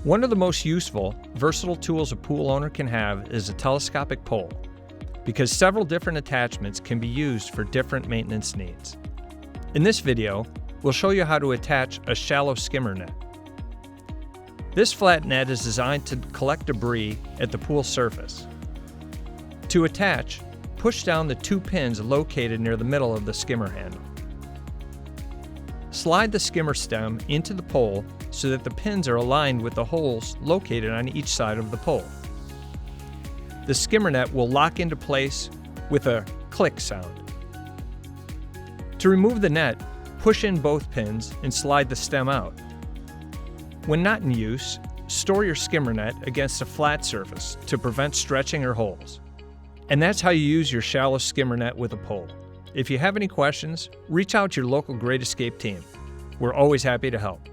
One of the most useful, versatile tools a pool owner can have is a telescopic pole, because several different attachments can be used for different maintenance needs. In this video, we'll show you how to attach a shallow skimmer net. This flat net is designed to collect debris at the pool surface. To attach, push down the 2 pins located near the middle of the skimmer handle. Slide the skimmer stem into the pole so that the pins are aligned with the holes located on each side of the pole. The skimmer net will lock into place with a click sound. To remove the net, push in both pins and slide the stem out. When not in use, store your skimmer net against a flat surface to prevent stretching or holes. And that's how you use your shallow skimmer net with a pole. If you have any questions, reach out to your local Great Escape team. We're always happy to help.